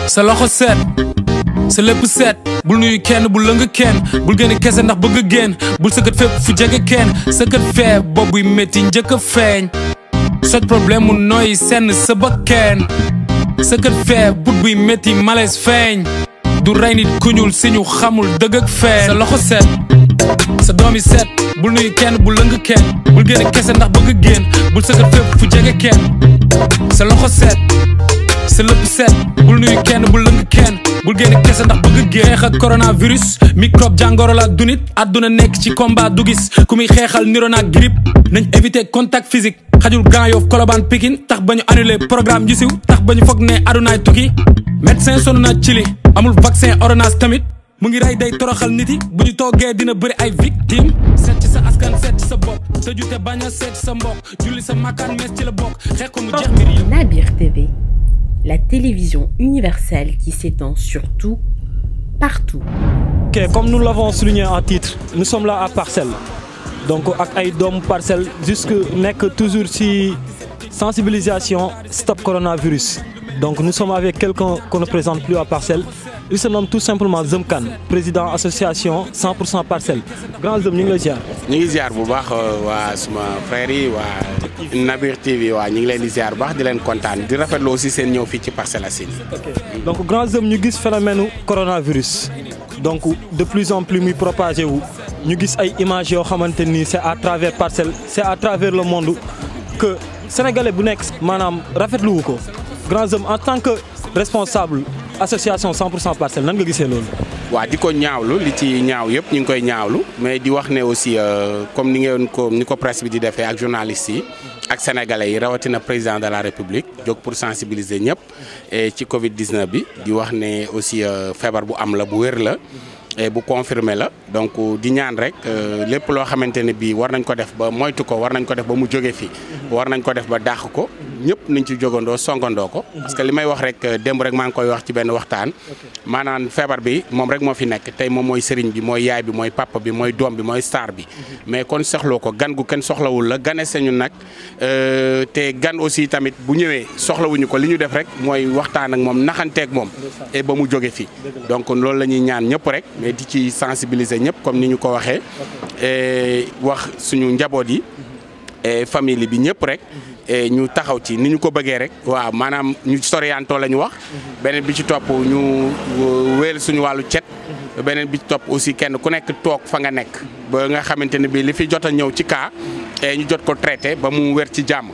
sa loxo set sa lépp set bul nuyu kenn bul lëng kenn bul génn kese ndax bëgg génn bul sëkkat fépp fu jege kenn sëkkat fee boobuy métti njëkk a feeñ soj problème mu nooy senn sa bakkeen sëkkat fee but buy métti malaise feeñ du rey nit ku ñuul si ñu xamul dëgg ak feeñ sa loxo set sa doomi set bul nuyu kenn bul lëng kenn bul génn kese ndax bëgg génn bul sëkkat fépp fu jege kenn sa loxo set sa lépp set bul nuyu kenn bul lëng kenn bul génn kese ndax bëgg génn xeex ak coronavirus microbe jàngoro la du nit àdduna nekk ci combat du gis ku muy xeexal niro naag grippe nañ éviter contact physique xajul Grand Yoff Colobane Pikine tax ba ñu annulé programme yu siw tax ba ñu foog ne adunaay tukki médecin sonn na ci li amul vaccin ordonnance tamit mu ngi rey day toroxal nit yi bu ñu toogee dina bëri ay victime seet ci sa askan seet ci sa bopp tëju te bañ a seet ci sa mbokk julli sa makkaan mees ci la bokk xeex ko mu jeex mbir yi. Nabir TV, la télévision universelle qui s'étend sur tout, partout. Ok, comme nous l'avons souligné en titre, nous sommes là à Parcelles. Donc ak ay doomu Parcelles jusque nekk toujours ci sensibilisation stop coronavirus. Donc nous sommes avec quelqu'un qu'on ne présente plus à Parcelles. Il se nomme tout simplement Zeum Kane, président association 100% Parcelles. Grand Zeum ñu ngi lay ziar. ñu ngi ziar bu baax waa suma frères yi waa Nabir TV waa ñu ngi leen di ziar bu baax di leen kontaan di rafetlu aussi seen ñëw fii ci Parcelles Assainies. Donc Grand Zeum ñu gis phénomène coronavirus donc de plus en plus muy propagé wu ñu gis ay images yoo xamante ni c'est à travers Parcelles c'est à travers le monde que sénégalais bu nekk maanaam rafetlu wu ko. Grand Zeum en tant que responsable association 100% Parcelles nan nga gisee loolu. waaw di ko ñaawlu li ci ñaaw yëpp ñu ngi koy ñaawlu mais di wax ne aussi comme ni ko presse bi di defee ak journalistes yi ak sénégalais yi rawatina président de la république jóg pour sensibiliser ñëpp ci Covid 19 bi di wax ne aussi feebar bu am la bu wér la. bu confirmé la donc di ñaan rek lépp loo xamante ne bii war nañ ko def ba moytu ko war nañ ko def ba mu jóge fi war nañ ko def ba dàq ko ñëpp nañ ci jógandoo songandoo ko parce que li may wax rek démb rek maa ngi koy wax ci benn waxtaan maanaam feebar bi moom rek moo fi nekk tey moom mooy sëriñ bi mooy yaay bi mooy papa bi mooy doom bi mooy star bi mais kon soxloo ko gan gu kenn soxlawul la gane sañu nag te gan aussi tamit bu ñëwee soxlawuñu ko li ñu def rek mooy waxtaan ak moom naxanteeg moom et ba mu jóge fi donc loolu la ñuy ñaan ñëpp rek mais di ci sensibiliser ñëpp comme ni ñu ko waxee wax suñu njaboot yi famille bi ñëpp rek ñu taxaw ci ni ñu ko bëggee rek waaw maanaam ñu soriantoo la ñu wax beneen bi ci topp ñu wéel suñu wàllu cet beneen bi ci topp aussi kenn ku nekk toog fa nga nekk ba nga xamante ne bii li fi jot a ñëw ci cas ñu jot ko traité ba mu wér ci jàmm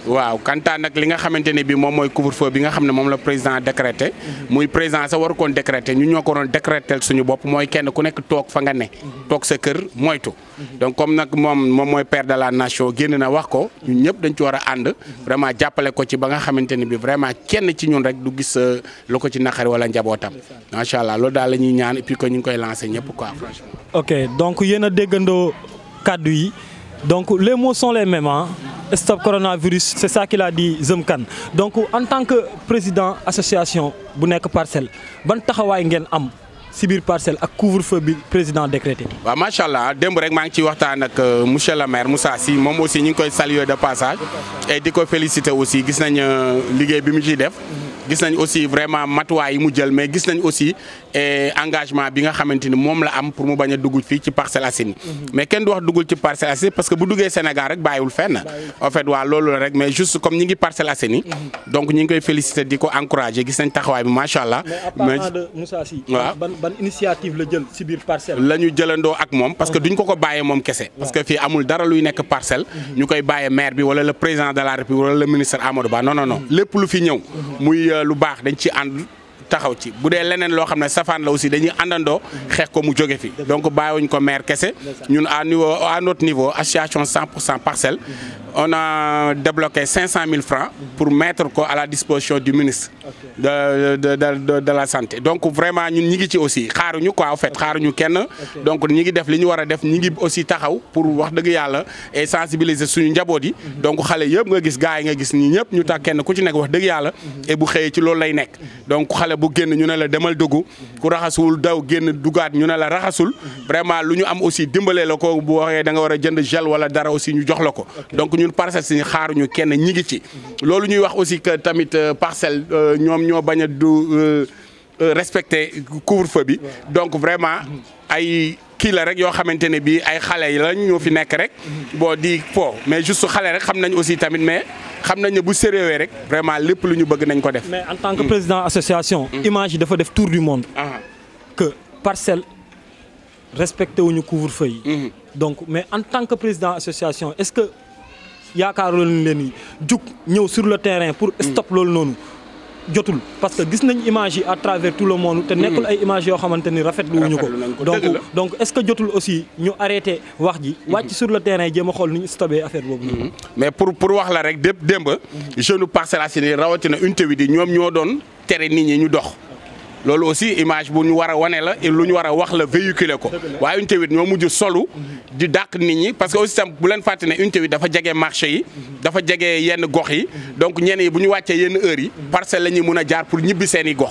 waaw kantaan nag li nga xamante ne bii moom mooy couvre-feu bi nga xam ne moom la président décrété muy président sa waru koon décrété ñu ñoo ko doon décrété suñu bopp mooy kenn ku nekk toog fa nga ne toog sa kër moytu donc comme nag moom mooy père de la nation génn na wax ko ñun ñëpp dañ ci war a ànd vraiment jàppale ko ci ba nga xamante ne bii vraiment kenn ci ñun rek du gis lu ko ci naqari wala njabootam macha allah loolu daal la ñuy ñaan et puis que ñu ngi koy lancé ñëpp quoi franchement. Ok donc yéen a déggandoo kàddu yi donc les mots sont les mêmes hein? Stop coronavirus c'est ça qu'il a dit Zeum Kane donc en tant que président association bu nekk Parcelles ban taxawaay ngeen am si biir Parcelles ak couvre-feu bi président décrété. waaw macha allah démb rek maa ngi ciy waxtaan ak monsieur le maire Moussa Sy moom aussi ñu ngi koy saluer de passage et di ko féliciter aussi gis nañ liggéey bi mu ciy def. gis nañ aussi vraiment matuwaay yi mu jël mais gis nañ aussi engagement bi nga xamante ni moom la am pour mu bañ a dugg fii ci Parcelles Assainies mais kenn du wax duggul ci Parcelles Assainies parce que bu duggee Sénégal rek bàyyiwul fenn en fait waa loolu la rek mais juste comme ñi ngi Parcelles Assainies donc ñi ngi koy féliciter di ko encourager gis nañ taxawaay bi macha allah. mais à part de Moussa Sy. waaw ban initiative la jël ci biir Parcelles. la ñu jëlandoo ak moom parce que duñ ko bàyyee moom kese. parce que fii amul dara luy nekk Parcelles. ñu koy bàyyee maire bi wala le président de la République wala le ministre Amadou Ba non non non lépp lu fi ñëw muy lu baax dañ ci ànd taxaw ci bu dee leneen loo xam ne safaan la aussi dañuy àndandoo xeex ko mu jóge fi donc bàyyiwuñ ko maire kese ñun à notre niveau association 100% Parcelles on a débloqué 500 000 francs pour mettre ko à la disposition du ministre de la santé donc vraiment ñun ñi ngi ci aussi xaaruñu quoi en fait xaaruñu kenn donc ñi ngi def li ñu war a def ñi ngi aussi taxaw pour wax dëgg yàlla et sensibiliser suñu njaboot yi donc xale yëpp nga gis gars yi nga gis ñi ñëpp ñu tax kenn ku ci nekk wax dëgg yàlla et bu xëyee ci loolu lay nekk donc xale bu génn ñu ne la demal dugg ku raxasul daw génn dugaat ñu ne la raxasul vraiment lu ñu am aussi dimbalee la ko bu waxee da nga war a jënd gel wala dara aussi ñu jox la ko donc ñun Parcelles Assainies xaaruñu kenn ñi ngi ci. loolu ñuy wax aussi que tamit parcelle ñoom ñoo bañ a du respecter couvre-feu bi donc vraiment ay kii la rek yoo xamante ne bii ay xale yi lañ ñoo fi nekk rek boo di po mais juste xale rek xam nañ aussi tamit mais xam nañ ne bu sérieux rek vraiment lépp lu ñu bëgg nañ ko def. mais en tant que président association. image yi dafa def tour du monde. que Parcelles respecté wuñu couvre-feu yi. donc mais en tant que président association est-ce que yaakaaroon leen ni jug ñëw sur le terrain pour stop loolu noonu. jotul parce que gis nañ image yi à travers tout le monde te nekkul ay image yoo xamante ni rafetlu wuñu ko donc est-ce que jotul aussi ñu arrêté wax ji wàcc sur le terrain jéem a xool ni ñu stopé affaire boobu mais pour wax la rek démb jeune Parcelles Assainies rawatina unité 8 ñoom ñoo doon tere nit ñi ñu dox loolu aussi image bu ñu war a wane la et lu ñu war a wax la véhiculer ko waaye unité 8 ñoo mujj solu di dàq nit ñi parce que aussi tam bu leen fàtte ne unité 8 dafa jege marché yi dafa jege yenn gox yi donc ñenn yi bu ñu wàccee yenn heures yi parcelle la ñuy mun a jaar pour ñibbi seen i gox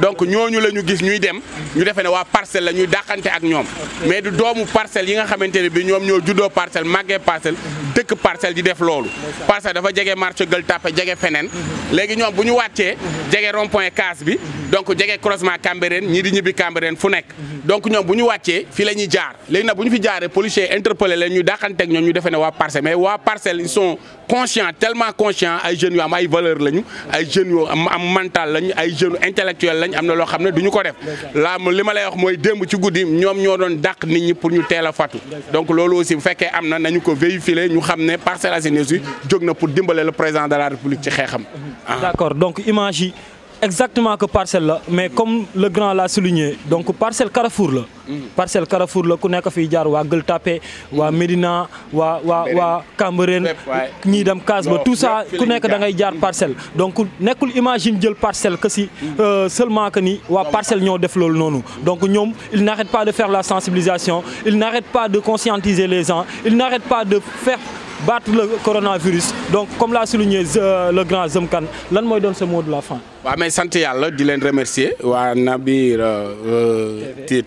donc ñooñu la ñu gis ñuy dem ñu defee ne waa parcelle la ñuy dàqante ak ñoom mais du doomu parcelle yi nga xamante ne bi ñoom ñoo juddoo parcelle màggee parcelle dëkk parcelle di def loolu parcelle dafa jege marché Gueule Tapée jege feneen léegi ñoom bu ñu wàccee jege rond-point Case bi donc jege croisement Cambérène ñii di ñibbi Cambérène fu nekk donc ñoom bu ñu wàccee fii la ñuy jaar léegi nag bu ñu fi jaaree policiers interpellé leen ñu dàqanteeg ñoom ñu defee ne waa parcelle mais waa parcelle ils sont conscients tellement conscients ay jeunes yu am ay valeur lañu ay jeunes yu am mental lañu ay jeunes intellectuels lañu am na loo xam ne du ñu ko def laa li ma lay wax mooy démb ci guddi ñoom ñoo doon dàq nit ñi pour ñu teel a fatu donc loolu aussi bu fekkee am na nañu ko véhiculer ñu xam ne Parcelles Assainies yi jóg na pour dimbale le président de la République ci xeexam. D'accord donc image yi exactement que parcelle la mais comme le grand l'a souligné donc parcelle Carrefour la. parcelle Carrefour la ku nekk fiy jaar waa Gueule Tapée waa Médina waa Cambérène ñii dem Case ba tout ça ku nekk da ngay jaar parcelle donc nekkul imagine jël parcelle que si seulement que ni waa parcelle ñoo def loolu noonu donc ñoom ils n'arrêtent pas de faire la sensibilisation ils n'arrêtent pas de conscientiser les gens ils n'arrêtent pas de faire battre le coronavirus donc comme l'a souligné le grand Zemkane lan mooy doon ce mot de la fin. waaw mais sant yàlla di leen remercier waa Nabir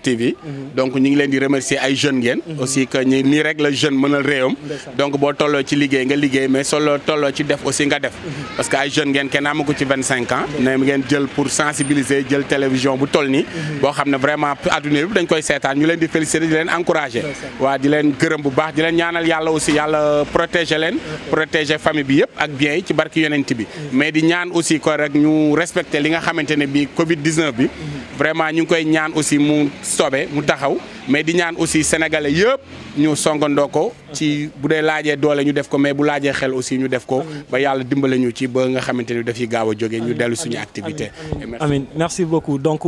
TV donc ñu ngi leen di remercier ay jeunes ngeen aussi que ñu nii rek la jeune mënal réewam donc boo tolloo ci liggéey nga liggéey mais solo tolloo ci def aussi nga def parce que ay jeunes ngeen kenn amagu ci 25 ans ne ngeen jël pour sensibiliser jël télévision bu toll nii boo xam ne vraiment adduna bi dañ koy seetaan ñu leen di féliciter di leen encourager waa di leen gërëm bu baax di leen ñaanal yàlla aussi yàlla protéger leen protéger famille bi yëpp ak biens yi ci barki yonent bi mais di ñaan aussi ko rek ñu respecter li nga xamante ne bii Covid 19 bi vraiment ñu ngi koy ñaan aussi mu sobe mu taxaw mais di ñaan aussi sénégalais yëpp ñu songandoo ko ci bu dee laajee doole ñu def ko mais bu laajee xel aussi ñu def ko ba yàlla dimbale ñu ci ba nga xamante ne daf yi gaaw a jógee ñu dellu suñu activité. Amin merci beaucoup donc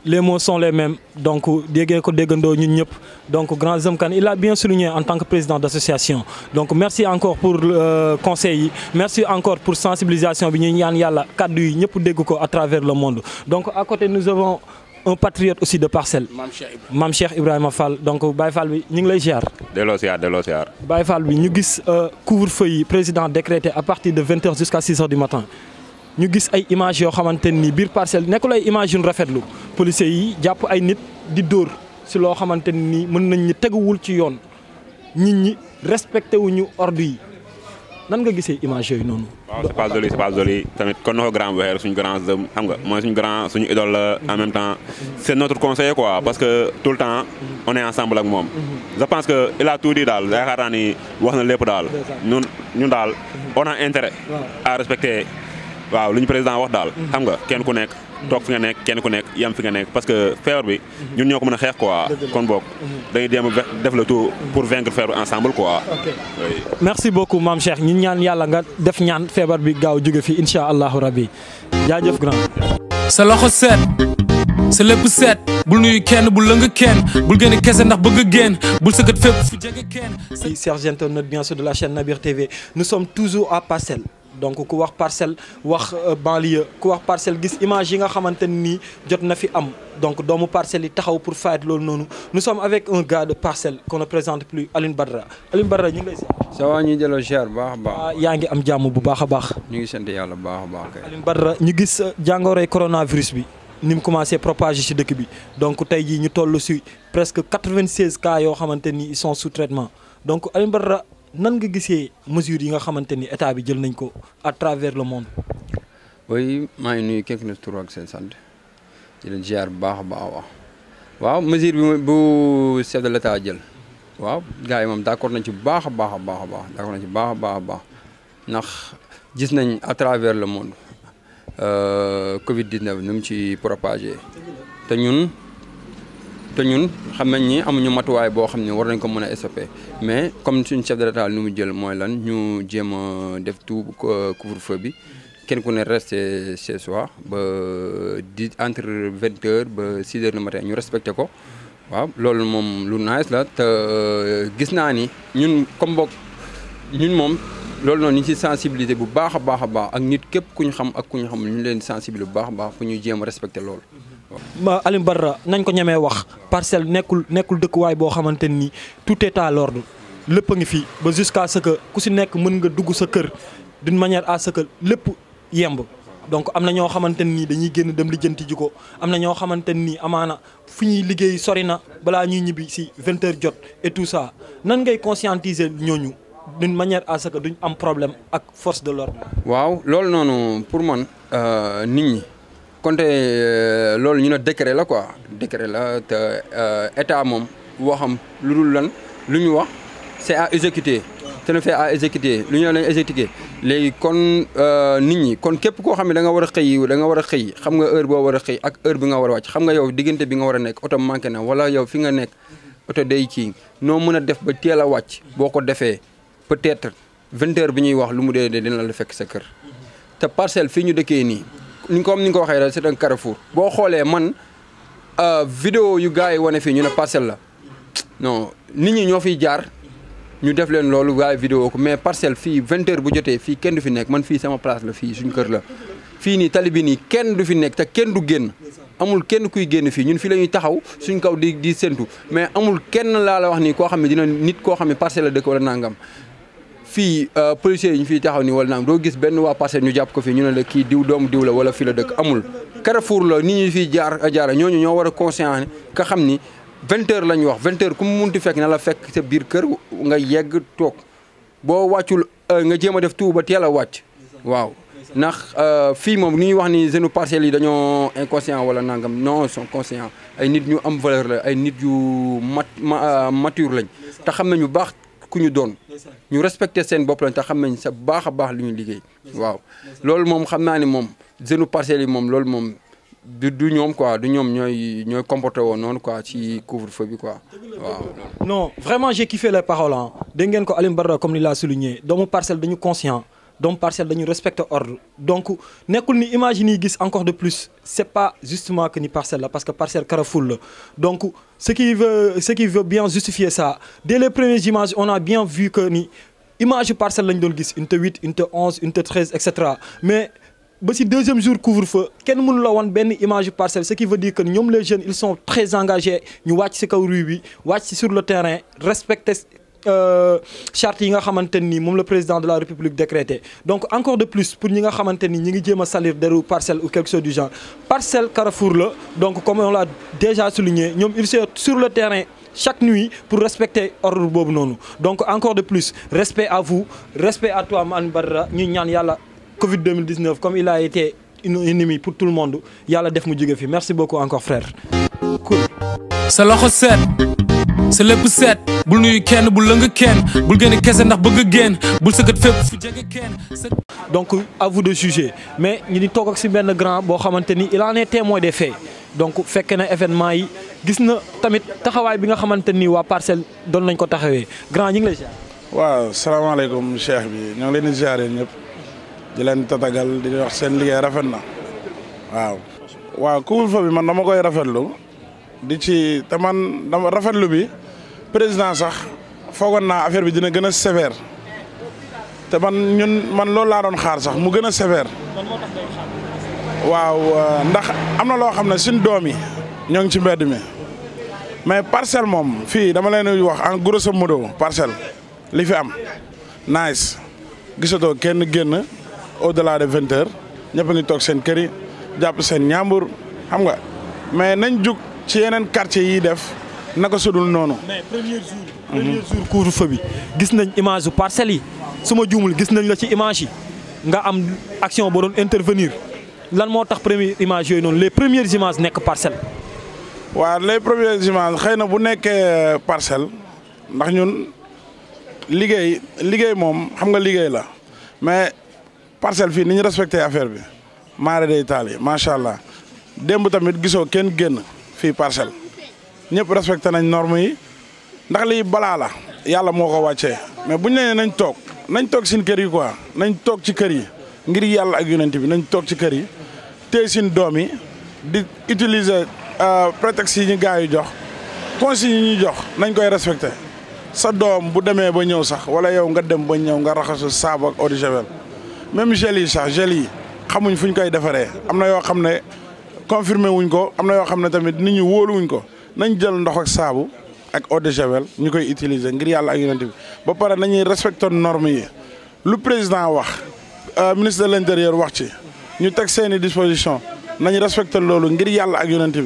les mots sont les mêmes donc déggee ko déggandoo ñun ñëpp donc grand Zemkane il a bien souligné en tant que président d'association donc merci encore pour conseil yi merci encore pour sensibilisation bi ñuy ñaan yàlla kaddu yi ñëpp dégg ko à travers le monde donc à côté nous avons un patriote aussi de Parcelles Mame Cheikh Ibrahima Fall donc Baye Fall bi ñu ngi lay ziar. delloo ziar. Baye Fall bi ñu gis couvre-feu yi président décrété à partir de 20h jusqu'à 6h du matin. ñu gis ay images yoo xamante ni biir parcelle nekkul ay images yu rafetlu policiers yi jàpp ay nit di dóor si loo xamante ni mën nañ ñu teguwul ci yoon nit ñi respecté wuñu ordre yi nan nga gisee image yooyu noonu. waaw c'est pas joli tamit kon na ko grand waxee rek suñu grand xam nga mooy suñu idole la en même temps c'est notre conseiller quoi parce que tout le temps on est ensemble ak moom. je pense que il a tout dit daal yaakaar naa ni wax na lépp daal ñun daal on a intérêt à respecter. waaw lu ñu président wax daal xam nga kenn ku nekk toog fi nga nekk kenn ku nekk yam fi nga nekk parce que feebar bi ñun ñoo ko mën a xeex quoi kon boog dañuy dem def le tout pour vaincre feebar ensemble quoi. Oui. Merci beaucoup Mame Cheikh ñu ñaan yàlla nga def ñaan feebar bi gaaw jóge fi incha allahu rabbi jaajëf grand. sa loxo seet sa lépp seet bul nuyu kenn bul lëng kenn bul génne kese ndax bëgg génn bul sëkkat fépp fu jege kenn. Si chers internautes bien sûr de la chaîne Nabir TV nous sommes toujours à Parcelles. donc ku wax Parcelles wax banlieue ku wax Parcelles gis image yi nga xamante ni jot na fi am donc doomu Parcelles yi taxaw pour fight loolu noonu nous sommes avec un gars de Parcelles qu'on ne présente plus Alioune Badara ñu ngi lay ziar. ça va ñu delloo ziar bu baax a baax. yaa ngi am jàmm bu baax a baax. ñu ngi sant yàlla bu baax a baax kay. Alioune Badara ñu gis jàngoroy coronavirus bi ni mu commencé propager ci dëkk bi donc tey jii ñu toll ci presque 96 cas yoo xamante ni ils sont sous traitement donc Alioune Badara nan nga gisee mesures yi nga xamante ni état bi jël nañ ko à travers le monde. oui maa ngi nuyu képp na tur ak seen sant di leen ziar bu baax a baax waaw mesure bi bu chef de l'état jël waaw gars yi moom d'accord nañ ci bu baax a baax a baax a baax d'accord nañ ci bu baax a baax a baax ndax gis nañ à travers le monde Covid-19 nu mu ci propagé te ñun xam nañ ni amuñu matuwaay boo xam ne war nañ ko mën a stopper mais comme suñu chef de l'état nu mu jël mooy lan ñu jéem a def tout couvre-feu bi kenn ku ne resté chez soi ba entre 20h ba 6h du matin ñu respecté ko waaw loolu moom lu nice la te gis naa ni ñun comme boog ñun moom loolu noonu ñu ci sensibilité bu baax a baax a baax ak nit képp ku ñu xam ak ku ñu xamul ñu leen sensibiliser bu baax a baax pour ñu jéem a respecté loolu. ma Alioune Badara nañ ko ñemee wax Parcelles nekkul dëkkuwaay boo xamante ni tout est à l'ordre lépp a ngi fi ba jusqu'à ce que ku si nekk mën nga dugg sa kër d'une manière à ce que lépp yemb donc am na ñoo xamante ni dañuy génn dem lijjanti ji ko am na ñoo xamante ni amaana fu ñuy liggéey sori na balaa ñuy ñibbi si 20h jot et tout ça nan ngay conscientiser ñooñu d'une manière à ce que duñ am problème ak force de l'ordre. waaw loolu noonu pour man nit ñi. konte loolu ñu ne décret la quoi décret la te état moom waxam lu dul lan lu ñu wax c'est à exécuter te ne fait à exécuter lu ñu lañ exécuter léegi kon nit ñi kon képp koo xam ne da nga war a xëy xam nga heure boo war a xëy ak heure bi nga war a wàcc xam nga yow diggante bi nga war a nekk oto manqué na wala yow fi nga nekk oto day kii noo mën a def ba teel a wàcc boo ko defee peut-être 20h bi ñuy wax lu mu dee dina la fekk sa kër te Parcelles fii ñu dëkkee nii. comme ni nga ko waxee rek c'est un carrefour boo xoolee man vidéo yu gars yi wane fii ñu ne Parcelles la non nit ñi ñoo fiy jaar ñu def leen loolu gars yi vidéo ko mais Parcelles fii 20h bu jotee fii kenn du fi nekk man fii sama place la fii suñ kër la fii nii tali bi nii kenn du fi nekk te kenn du génn amul kenn kuy génn fii ñun fii la ñuy taxaw suñ kaw di séntu mais amul kenn laa la wax nii koo xam ne dina nit koo xam ne Parcelles la dëkk wala nangam fii policiers yi ñu fiy taxaw nii wala naam doo gis benn waa Parcelles ñu jàpp ko fii ñu ne la kii diw doomu diw la wala fii la dëkk amul carrefour la nit ñi fiy jaara ñooñu ñoo war a conscient ka xam ni 20h la ñu wax 20h ku mu munti fekk na la fekk sa biir kër nga yegg toog boo wàccul nga jéem a def tout ba teel a wàcc waaw ndax fii moom ni ñuy wax ni jeunes Parcelles yi dañoo inconscient wala nangam non ils sont conscients ay nit ñu am valeur la ay nit yu mature lañ te xam nañu baax ku ñu doon ñu respecté seen bopp lañ te xam nañ sa baax a baax lu ñu liggéey waaw loolu moom xam naa ni moom jeunes Parcelles yi moom loolu moom du ñoom quoi du ñoom ñooy comporté woon noonu quoi ci couvre-feu bi quoi waaw. non vraiment j'ai kiffé les paroles ah dégg ngeen ko Alioune Badara comme ni laa souligné doomu Parcelles dañu conscient doomu Parcelles dañu respecté ordre donc nekkul ni image yi ñuy gis encore de plus c'est pas justement que ni Parcelles la parce que Parcelles carrefour la donc ce qui veut bien justifier ça dès les premières images on a bien vu que ni image Parcelles lañ doon gis unité 8 unité 11 unité 13 et cetera mais ba si deuxième jour couvre-feu kenn mënu la woon benn image Parcelles ce qui veut dire que ñoom les jeunes ils sont très engagés ñu wàcc si kaw rue bi wàcc si sur le terrain respecter charte yi nga xamante ni moom le président de la République décrété donc encore de plus pour ñi nga xamante ni ñi ngi jéem a salir deru Parcelles ou quelque chose du genre Parcelles carrefour la donc comme on l'a déjà souligné ñoom ils sont sur le terrain chaque nuit pour respecter ordre boobu noonu donc encore de plus respect à vous respect à toi Alioune Badara ñu ñaan yàlla Covid 2019 comme il a été une ennemi pour tout le monde yàlla def mu jóge fi merci beaucoup encore frère cool. sa loxo set sa lépp set bul nuyu kenn bul lëng kenn bul génn kese ndax bëgg génn bul sëkkat fépp fu jege kenn. donc à vous de juger mais ñu di toog ak si benn grand boo xamante ni il en est témoin des faits donc fekk na événement yi gis na tamit taxawaay bi nga xamante ni waa Parcelles doon nañ ko taxawee grand ñu ngi lay ziar. waaw salaamaaleykum cheikh bi ñoo ngi leen di ziare ñëpp di leen tatagal di wax seen liggéey rafet na waaw couvre-feu bi man dama koy rafetlu di ci te man dama rafetlu bi président sax foogoon naa affaire bi dina gën a sévère te man loolu laa doon xaar sax mu gën a sévère waaw ndax am na loo xam ne suñ doom yi ñoo ngi ci mbedd mi mais Parcelles moom fii dama leen di wax en grosso modo Parcelles li fi am nice gisatoo kenn génn au-delà de 20h ñëpp a ngi toog seen kër yi jàpp seen ñaambur xam nga mais nañ jug ci yeneen quartier yi def naka sudul noonu. mais premier jour premier jour couvre-feu bi gis nañ image yu Parcelles yi su ma juumul gis nañ la ci image yi nga am action boo doon intervenir lan moo tax première image yooyu noonu les premières images nekk Parcelles. waaw les premières images xëy na bu nekkee Parcelles ndax ñun liggéey moom xam nga liggéey la mais Parcelles fii ni ñu respecté affaire bi maare day taal yi macha allah démb tamit gisoo kenn génn fii Parcelles ñëpp respecté nañ normes yi ndax lii balaa la yàlla moo ko wàccee mais buñ nee nañ toog seen kër yi quoi nañ toog ci kër yi ngir yàlla ak yonent bi nañ toog ci kër yi téye seen doom yi di utiliser prétexte yi ñu gars yi jox consignes yi ñuy jox nañ koy respecté sa doom bu demee ba ñëw sax wala yow nga dem ba ñëw nga raxasu saabu ak eau de javel même gel yi sax gel yi xamuñ fu ñu koy defaree am na yoo xam ne confirmé wuñ ko am na yoo xam ne tamit nit ñi wóoluwuñ ko nañ jël ndox ak saabu ak eau de javel ñu koy utiliser ngir yàlla ak yonent bi ba pare nañuy respecté normes yi lu président wax ministre de l'intérieur wax ci ñu teg seeni disposition nañ respecté loolu ngir yàlla ak yonent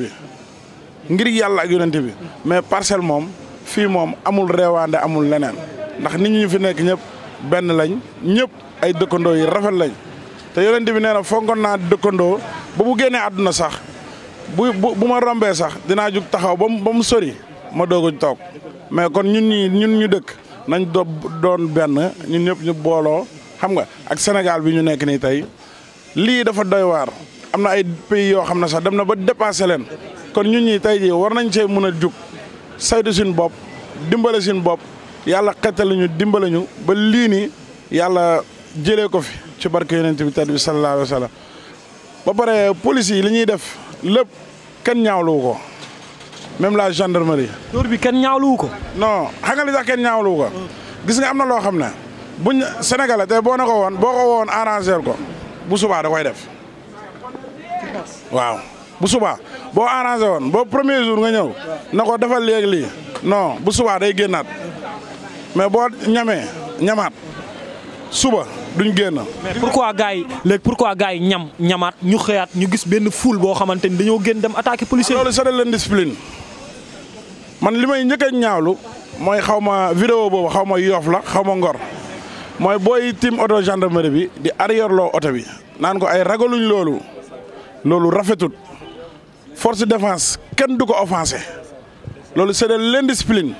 bi mais Parcelles moom fii moom amul reewaande amul leneen ndax nit ñi fi nekk ñëpp benn lañ ñëpp ay dëkkandoo yi rafet lañ te yonent bi nee na fonkoon naa dëkkandoo ba bu génnee àdduna sax bu ma rombee sax dinaa jug taxaw ba mu sori ma doog a toog mais kon ñun ñu dëkk nañ doon benn ñun ñëpp ñu booloo xam nga ak Sénégal bi ñu nekk nii tey lii dafa doy waar am na ay pays yoo xam ne sax dem na ba dépassé leen kon ñun ñi tey jii war nañ cee mën a jug saytu suñu bopp dimbale suñu bopp yàlla xettali ñu dimbale ñu ba lii nii yàlla jëlee ko fi ci barke yonent bi tedd bi sallallahu alayhi wa sallam ba pare police yi li ñuy def lépp kenn ñaawluwu ko même la gendarmerie. dóor bi kenn ñaawluwu ko. non xam nga li tax kenn ñaawluwu ko. gis nga am na loo xam ne buñ Sénégalais te boo ko woon arrangé ko bu subaa da koy def waaw bu subaa boo arrangé woon boo premier jour nga ñëw na ko defal léegi lii non bu subaa day génnaat mais boo ñamaat suba duñ génn. mais pourquoi gars yi ñamaat ñu xëyaat ñu gis benn foule boo xamante ni dañoo génn dem attaquer policier. loolu c'est de l'indiscipline man li may njëkk a ñaawlu mooy xaw ma vidéo boobu xaw ma Yoff la xaw ma Ngor mooy booy tim oto gendarmerie bi di arrière loo oto bi naan ko ay ragaluñ loolu rafetut force de défense kenn du ko offensé loolu c'est de l'indiscipline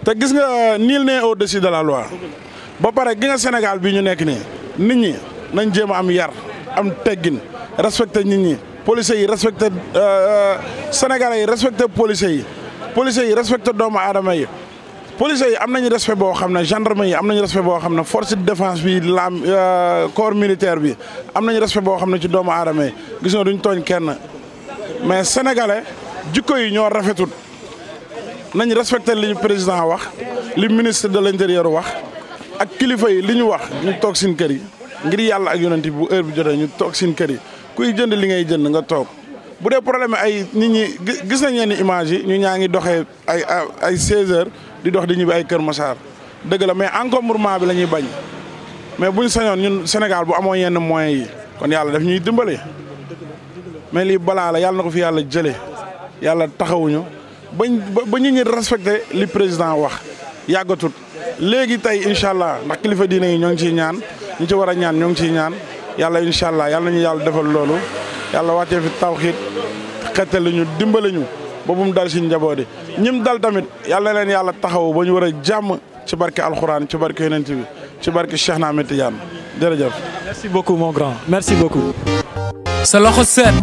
te gis nga nul n'est au-dessus de la loi ba pare gi nga Sénégal bi ñu nekk nii nit ñi nañ jéem a am yar am teggin respecté nit ñi policiers yi respecté Sénégalais yi respecté policiers yi respecté doomu aadama yi policiers yi am nañu respect boo xam ne gendarme yi am nañu respect boo xam ne force de défense bi corps militaire bi am nañu respect boo xam ne ci doomu aadama yi gis nga duñ tooñ kenn mais sénégalais jikko yi ñoo rafetut nañ respecté li président wax li ministre de l'intérieur wax ak kilifa yi li ñu wax ñu toog seen kër yi ngir yàlla ak yonent bi bu heure bi jotee ñu toog seen kër yi kuy jënd li ngay jënd nga toog bu dee problème ay nit ñi gis nañ yenn image yi ñu ñaa ngi doxee ay 16 heures di dox di ñibbi ay Kër Massar dëgg la mais encombrement bi la ñuy bañ mais buñ sañoon ñun Sénégal bu amoo yenn moyens yi kon yàlla daf ñuy dimbale mais lii balaa la yàlla na ko fi yàlla jëlee yàlla taxawuñu ba nit ñi respecté li président wax yàggatut léegi tey incha allah ndax kilifa diine yi ñoo ngi ciy ñaan ñu ci war a ñaan ñoo ngi ciy ñaan yàlla incha allah yàlla nañu yàlla defal loolu yàlla wàccee fi tawxiit xettali ñu dimbale ñu ba bu mu dal si njaboot yi ñim dal tamit yàlla leen yàlla taxaw ba ñu war a jàmm ci barke alxuraan ci barke yonent bi ci barke Cheikh na Ahmed Tidiane jërëjëf. merci beaucoup mon grand merci beaucoup. sa loxo set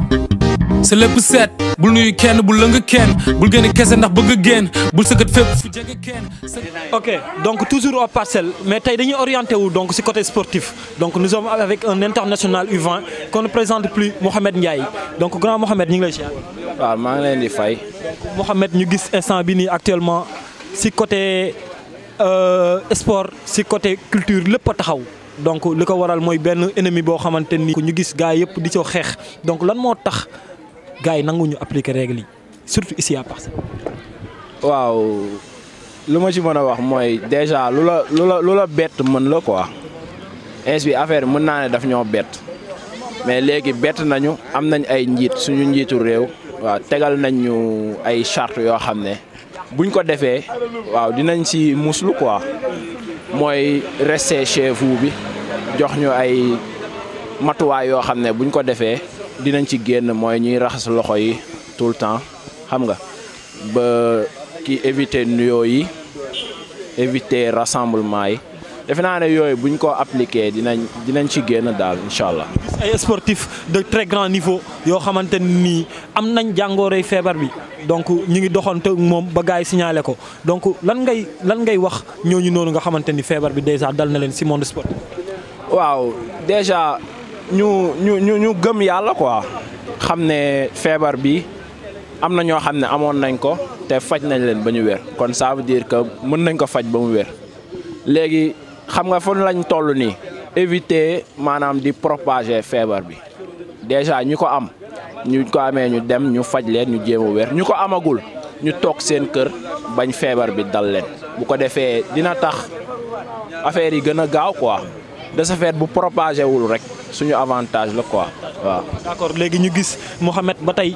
sa lépp set bul nuyu kenn bul lëng kenn bul génn kese ndax bëgg génn bul sëkkat fépp fu jege kenn. ok donc toujours aux Parcelles mais tey dañuy orienté wu donc si côté sportif donc nous sommes avec un international U20 qu'on ne présente plus Mouhamed Ndiaye donc grand Mouhamed ñu ngi lay ziar. waaw maa ngi leen di fay. Mouhamed ñu gis instant bi nii actuellement si côté sport si côté culture lépp a taxaw. donc li ko waral mooy benn ennemi boo xamante ni ñu gis gars yëpp di co xeex donc lan moo tax gars yi nanguñu appliquer règle yi surtout ici à Parcelles. waaw lu ma ci mën a wax mooy déjà lu la bett mën la quoi ins bi affaire mën naa ne daf ñoo bett mais léegi bett nañu am nañ ay njiit suñu njiitu réew waaw tegal nañ ñu ay charte yoo xam ne buñ ko defee waaw dinañ si muslu quoi mooy rester chez vous bi jox ñu ay matuwaay yoo xam ne buñ ko defee dinañ ci génn mooy ñuy raxas loxo yi tout le temps xam nga ba ki éviter nuyoo yi éviter rassemblement yi defe naa ne yooyu buñ ko appliqué dinañ ci génn daal incha allah. ay sportifs de très grand niveau yoo xamante ni am nañ jàngoroy feebar bi donc ñu ngi doxante moom ba gars yi signalé ko donc lan ngay wax ñooñu noonu nga xamante ni feebar bi déjà dal na leen si monde sportif. waaw déjà ñu gëm yàlla quoi xam ne feebar bi am na ñoo xam ne amoon nañ ko te faj nañ leen ba ñu wér kon ça veut dire que mën nañ ko faj ba mu wér léegi xam nga fan lañ toll nii éviter maanaam di propager feebar bi déjà ñu ko am ñu ko amee ñu dem ñu faj leen ñu jéem a wér ñu ko amagul ñu toog seen kër bañ feebar bi dal leen bu ko defee dina tax affaire yi gën a gaaw quoi de ce fait bu propagé wul rek suñu avantage la quoi waaw. d'accord léegi ñu gis Mouhamed ba tey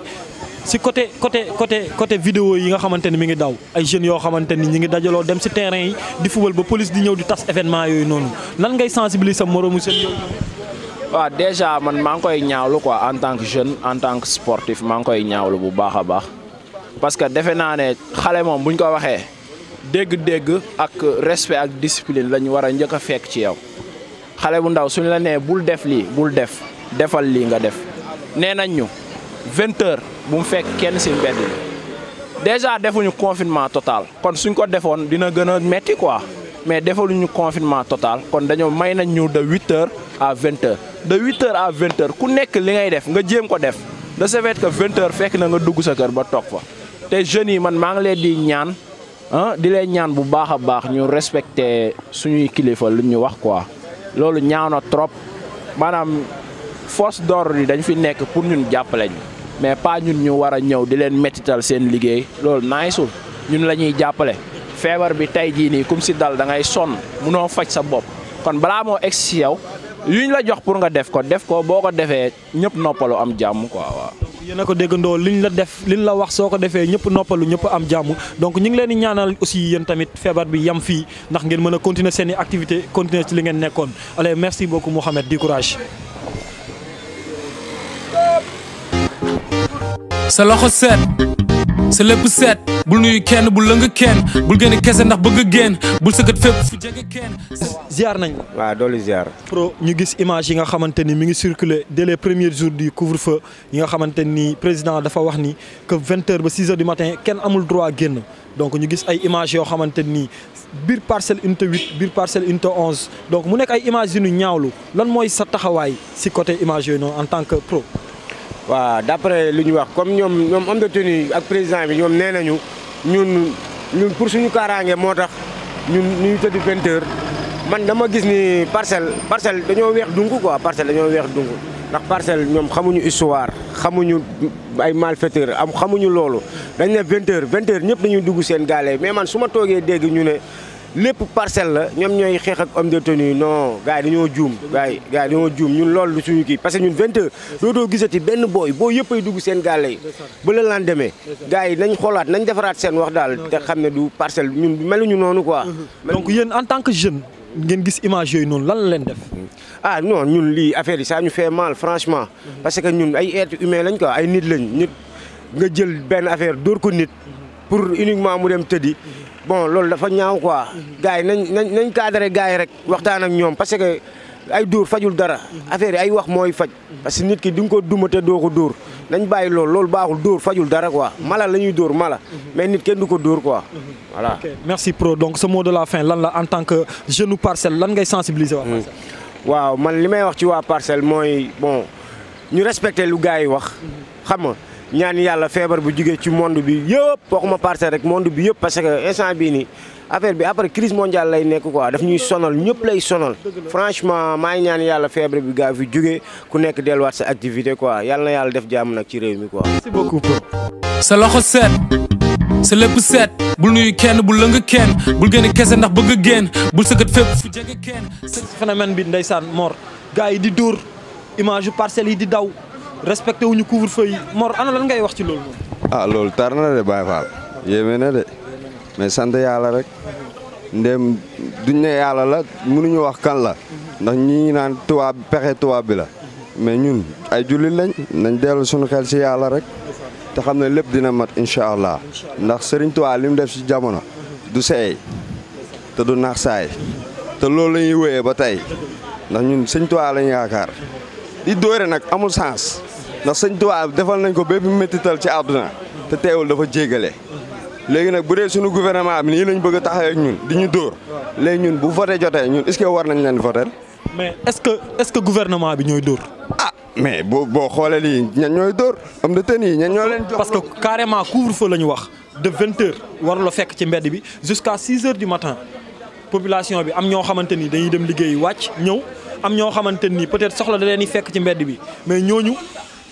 si côté vidéo yi nga xamante ni mi ngi daw ay jeunes yoo xamante ni ñi ngi dajaloo dem si terrain yi di football ba police di ñëw di tas événement yooyu noonu lan ngay sensibiliser sa moroomu seen yooyu noonu. waaw déjà man maa ngi koy ñaawlu quoi en tant que jeune en tant que sportif maa ngi koy ñaawlu bu baax a baax parce que defe naa ne xale moom buñ ko waxee dégg-dégg ak respect ak discipline lañu war a njëkk a fekk ci yow xale bu ndaw suñu la nee bul def lii bul defal lii nga def nee nañ ñu 20h bu mu fekk kenn si mbedd bi déjà defuñu confinement total kon suñ ko defoon dina gën a metti quoi mais defaluñu confinement total kon dañoo may nañ ñu de 8h à 20h de 8h à 20h ku nekk li ngay def nga jéem ko def de ce fait que 20h fekk na nga dugg sa kër ba toog fa te jeunes yi man maa ngi leen di ñaan di leen ñaan bu baax a baax ñu respecté suñuy kilifa lu ñu wax quoi loolu ñaaw na trop maanaam force d'ordre yi dañ fi nekk pour ñun jàppale ñu mais pas ñun ñu war a ñëw di leen mettital seen liggéey loolu naaysul ñun la ñuy jàppale feebar bi tey jii nii comme si dal da ngay sonn munoo faj sa bopp kon balaa moo egg si yow yuñ la jox pour nga def ko boo ko defee ñëpp noppalu am jàmm quoi waaw. yéen a ko déggandoo liñ la wax soo ko defee ñëpp noppalu ñëpp am jàmm donc ñu ngi leen di ñaanal aussi yéen tamit feebar bi yam fii ndax ngeen mën a continuer seen i activité continuer ci li ngeen nekkoon allez merci beaucoup Mouhamed du courage. sa loxo set sa lépp set bul nuyu kenn bul lëng kenn bul gën a kese ndax bëgg génn bul sëkkat fépp fu jege kenn. ziar nañ la. waaw doolu ziar. pro ñu gis image yi nga xamante ni mi ngi circuler dès les premiers jours du couvre-feu yi nga xamante ni président dafa wax ni que 20h ba 6h du matin kenn amul droit génn donc ñu gis ay images yoo xamante ni biir parcelle unité 8 biir parcelle unité 11 donc mu nekk ay images yu ñu ñaawlu lan mooy sa taxawaay si côté image yooyu noonu en tant que pro. waaw d'après lu ñu wax comme ñoom homme de tenue ak président bi ñoom nee nañu ñun pour suñu kaaraange moo tax ñuy tëdd 20h man dama gis ni parcelle dañoo weex dungu quoi parcelle dañoo weex dungu ndax parcelle ñoom xamuñu histoire xamuñu ay malfaiteur xamuñu loolu dañ ne 20h ñëpp dañuy dugg seen gaale mais man su ma toogee dégg ñu ne lépp parcelle la ñoom ñooy xeex ak homme de tenue non gars yi dañoo juum gars yi dañoo juum ñun loolu du suñu kii parce que ñun 20h dootoo gisati benn booy yëpp ay dugg seen gaale yi ba la laan demee gars yi nañ xoolaat nañ defaraat seen wax daal te xam ne du parcelle ñun meluñu noonu quoi. donc yéen en tant que jeune ngeen gis image yooyu noonu lan la leen def. ah non ñun lii affaire yi ça ñu fait mal franchement parce que ñun ay êtres humains lañ quoi ay nit lañ nit nga jël benn affaire dóor ko nit pour uniquement mu dem tëddi. bon loolu dafa ñaaw quoi gars yi nañ cadré gars yi rek waxtaan ak ñoom parce que ay dóor fajul dara affaire yi ay wax mooy faj parce que nit ki di nga ko duma te doo ko dóor nañ bàyyi loolu baaxul dóor fajul dara quoi mala la ñuy dóor mala mais nit kenn du ko dóor quoi voilà. ok merci pro donc ce mot de la fin lan la en tant que jeune parcelle lan ngay sensibiliser waa parcelle. waaw man li may wax ci waa parcelle mooy bon ñu respecté lu gars yi wax xam nga. ñaan yàlla feebar bu jugee ci monde bi yëpp waxuma parcelle rek monde bi yëpp parce que instant bii nii affaire bi après crise mondiale lay nekk quoi daf ñuy sonal ñëpp lay sonal franchement maa ngi ñaan yàlla feebar bi gaa fi jugee ku nekk delluwaat sa activité quoi yàlla na yàlla def jàmm nag ci réew mi quoi. merci beaucoup. sa loxo set sa lépp set bul nuyu kenn bul lëng kenn bul gën a kese ndax bëgg génn bul sëkkat fépp fu jege kenn. phénomène bi ndeysaan Mor gars yi di dóor image yu parcelles yi di daw. respecté wuñu couvre-feu yi Mor ana lan ngay wax ci loolu moom. ah loolu tar na de Baye Fall yéeme na de mais sant yàlla rek ndéem duñ ne yàlla la mënuñu wax kan la ndax ñi naan tubaab pexe tubaab bi la mais ñun ay jullit lañ nañ dellu suñu xel si yàlla rek te xam ne lépp dina mat incha allah ndax Serigne Touba li mu def si jamono du seey te du naax saay te loolu la ñuy wéyee ba tey ndax ñun Sëñ Touba lañ yaakaar di dóore nag amul sens ndax Sëñ Touba defal nañ ko bépp méttital ci àdduna te teewul dafa jéggale léegi nag bu dee suñu gouvernement bi nii lañ bëgg a taxawee ak ñun di ñu dóor léegi ñun bu voté jotee ñun est-ce que war nañ leen voté. mais est-ce que gouvernement bi ñooy dóor. ah mais boo xoolee lii ñan ñooy dóor am na tën yi ñan ñoo leen jox. parce que carrément couvre-feu la ñu wax de 20h warul la fekk ci mbedd bi jusqu'à 6h du matin population bi am ñoo xamante ni dañuy dem liggéeyi wàcc ñëw am ñoo xamante ni peut-être soxla da leen di fekk ci mbedd bi mais ñooñu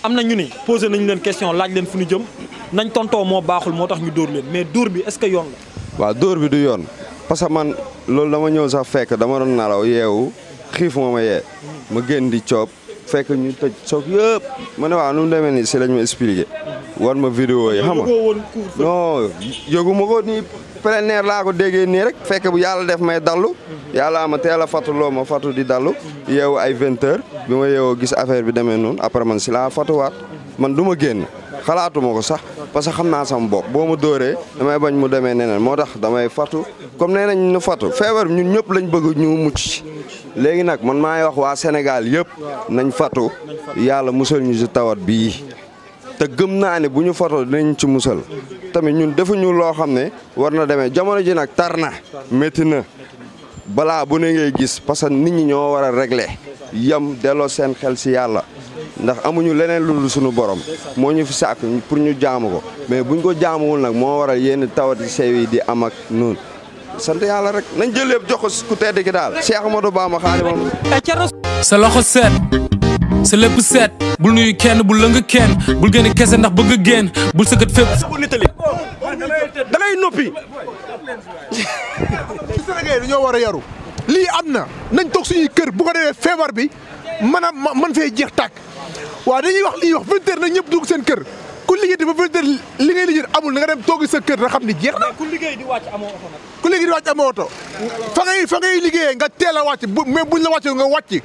am na ñu ni posé nañu leen question laaj leen fu ñu jëm nañ tontoo moo baaxul moo tax ñu dóor leen mais dóor bi est-ce que yoon la. waaw dóor bi du yoon parce que man loolu dama ñëw sax fekk dama doon nalaw yeewu xiif ma yee ma génn di coob fekk ñu tëj soog yëpp ma ne waaw nu mu demee nii si lañ ma expliqué wan ma vidéo yi xam nga non yëgu ma ko nii plein air laa ko déggee nii rek fekk bu yàlla def may dallu yàlla ama teel a fatuloo ma fatu di dallu yeewu ay 20h bi ma yeewoo gis affaire bi demee noonu après man si laa fatuwaat man du ma génn xalaatuma ko sax parce que xam naa sama bopp boo ma dóoree damay bañ mu demee neneen moo tax damay fatu comme nee nañ ñu fatu feebar bi ñun ñëpp lañ bëgg ñu mucc léegi nag man maay wax waa Sénégal yëpp nañ fatu yàlla musal ñu si tawat bii te gëm naa ne bu ñu fatoo dinañ ci musal tamit ñun defuñu loo xam ne war na demee jamono ji nag tar na métti na balaa bu ne ngay gis parce que nit ñi ñoo war a régler yam delloo seen xel si yàlla ndax amuñu leneen lu dul suñu borom moo ñu fi sàkk pour ñu jaamu ko mais buñ ko jaamuwul nag moo waral yenn tawati sew yi di am ak noonu sant yàlla rek nañ jël lépp jox ko ku tedd ki daal Cheikh Ahmadou Bamba Xaadimu sa loxo set sa lépp set bul nuyu kenn bul lëng kenn bul génn kese ndax bëgg génn bul sëkkat fépp. da ngay noppi. Sénégal dañoo war a yaru lii am na nañ toog suñuy kër bu ko defee feebar bi mën fee jeex tàkk waaw dañuy wax lii wax 20h nag ñëpp dugg seen kër ku liggéey di ba 20h li ngay liggéey amul na nga dem toogi sa kër da xam ni jeex na. ku liggéey di wàcc amoo oto nag. ku liggéey di wàcc amoo oto fa ngay liggéeyee nga teel a wàcc bu mais buñ la wàccee nga wàcc